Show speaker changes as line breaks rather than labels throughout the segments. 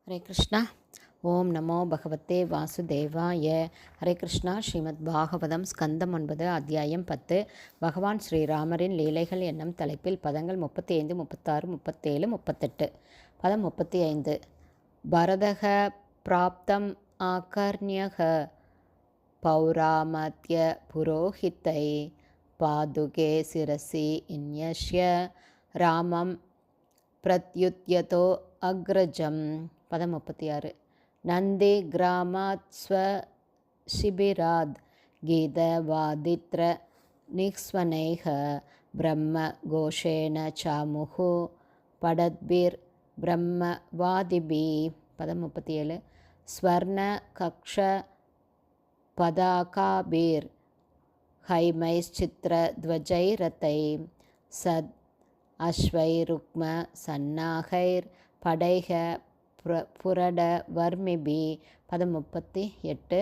हरे कृष्णा। ओम नमो भगवते वासुदेवाय। हरे कृष्णा। ஸ்ரீமத் பாகவதம் ஸ்கந்தம் 9 அத்தியாயம் 10 பகவான் ஸ்ரீராமரின் லீலைகள் என்னும் தலைப்பில் பதங்கள் 35, 36, 37, 38. பதம் 35. பரதக பிராப்தம் ஆகர்ணியக பௌராமத்ய புரோஹித்தை பாதுகே சிரசி இன்யஸ்ய ராமம் பிரத்யுத்யதோ அக்ரஜம். பதம் 36. நந்தி கிராமாத் ஸ்வ சிபிராத் கீதவாதித்ர நிக்ஸ்வனைஹ பிரம்ம கோஷேன சாமுஹு படத்பிர் பிரம்மவாதிபி. பதம் 37. ஸ்வர்ண கக்ஷ பதாகாபீர் ஹைமைஸ்சித்ர துவஜைரத்தை சத் அஸ்வைருக்ம சன்னாகைர் படைக புரட வர்மிபி. பதம் 38.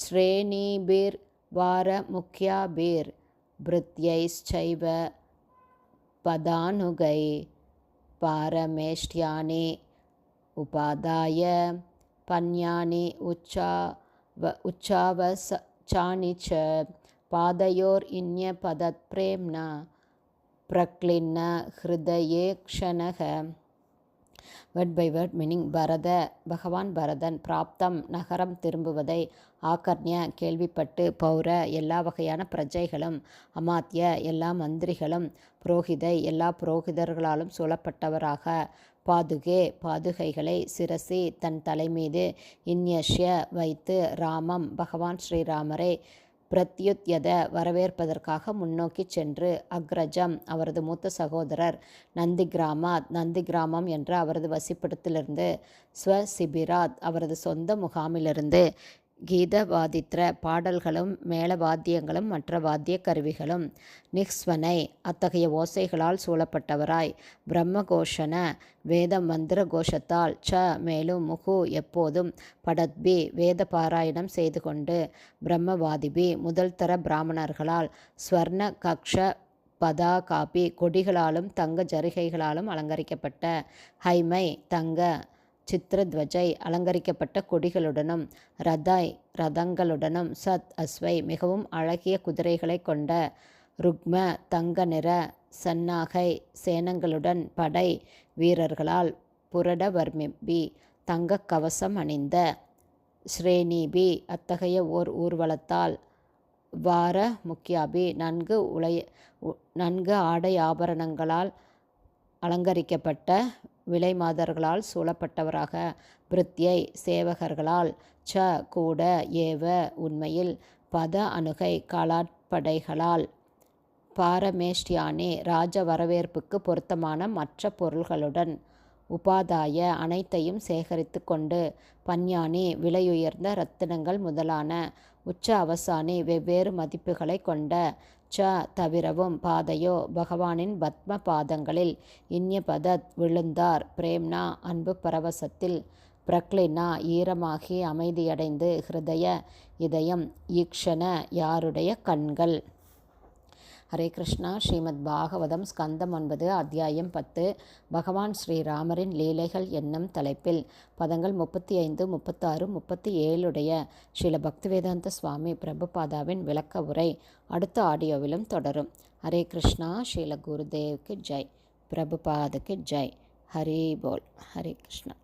ஸ்ரேணீபீர் வார முக்கியாபீர் பிருத்யைச்சைவ பதானுகை பாரமேஷ்டியானி உபாதாய பன்யானி உச்சாவசானி ச பாதயோர் இன்ய பதத் பிரேம்னா பிரக்லின்ன ஹிருதயே க்ஷணக. Word by word meaning. பகவான் பரதன் பிராப்தம் நகரம் திரும்புவதை, ஆகர்ணிய கேள்விப்பட்டு, பௌர எல்லா வகையான பிரஜைகளும், அமாத்ய எல்லா மந்திரிகளும், புரோகிதை எல்லா புரோகிதர்களாலும் சூழப்பட்டவராக, பாதுகே பாதுகைகளை, சிரசி தன் தலைமீது, இன்யஷ்ய வைத்து, ராமம் பகவான் ஸ்ரீராமரை, பிரத்யுத்யத வரவேற்பதற்காக முன்னோக்கி சென்று, அக்ரஜம் அவரது மூத்த சகோதரர், நந்தி கிராமாத் நந்தி கிராமம் என்ற அவரது வசிப்பிடத்திலிருந்து, ஸ்வசிபிராத் அவரது சொந்த முகாமிலிருந்து, கீதவாதித்ர பாடல்களும் மேளவாத்தியங்களும் மற்ற வாத்திய கருவிகளும், நிக்ஸ்வனை அத்தகைய ஓசைகளால் சூழப்பட்டவராய், பிரம்மகோஷன வேத மந்திர கோஷத்தால், ச மேலும், முகு எப்போதும், படத்பி வேத பாராயணம் செய்து கொண்டு, பிரம்மவாதிபி முதல் தர பிராமணர்களால், ஸ்வர்ண கக்ஷ பதாகாபி கொடிகளாலும் தங்க ஜரிகைகளாலும் அலங்கரிக்கப்பட்ட, ஹைமை தங்க, சித்திரத்வஜை அலங்கரிக்கப்பட்ட கொடிகளுடனும், ரதங்களுடனும், சத் அஸ்வை மிகவும் அழகிய குதிரைகளை கொண்ட, ருக்ம தங்க நிற, சன்னாகை சேனங்களுடன், படை வீரர்களால், புரடவர்மிபி தங்க கவசம் அணிந்த, ஸ்ரேணீபி அத்தகைய ஓர் ஊர்வலத்தால், வார முக்கியாபி நன்கு ஆடை ஆபரணங்களால் அலங்கரிக்கப்பட்ட, விலை மாதர்களால் சூழப்பட்டவராக, பிருத்யை சேவகர்களால், ச கூட, ஏவ உண்மையில், பத அணுகை காலாட்படைகளால், பாரமேஷ்டியானி ராஜ வரவேற்புக்கு பொருத்தமான மற்ற பொருள்களுடன், உபாதாய அனைத்தையும் சேகரித்து கொண்டு, பன்யானி விலையுயர்ந்த இரத்தினங்கள் முதலான, உச்ச அவசானி வெவ்வேறு மதிப்புகளை கொண்ட, ச தவிரவும், பாதையோ பகவானின் பத்ம பாதங்களில், இன்யபதத் விழுந்தார், பிரேம்னா அன்பு பரவசத்தில், பிரக்லினா ஈரமாகி அமைதியடைந்து, ஹிருதய இதயம், ஈக்ஷண யாருடைய கண்கள். ஹரே கிருஷ்ணா. ஸ்ரீமத் பாகவதம் ஸ்கந்தம் 9 அத்தியாயம் 10 பகவான் ஸ்ரீராமரின் லீலைகள் என்னும் தலைப்பில் பதங்கள் 35, 36, 37 ஸ்ரீல பக்திவேதாந்த சுவாமி பிரபுபாதாவின் விளக்க உரை அடுத்த ஆடியோவிலும் தொடரும். ஹரே கிருஷ்ணா. ஸ்ரீல குருதேவ்க்கு ஜெய். பிரபுபாதுக்கு ஜெய். ஹரி போல். ஹரே கிருஷ்ணா.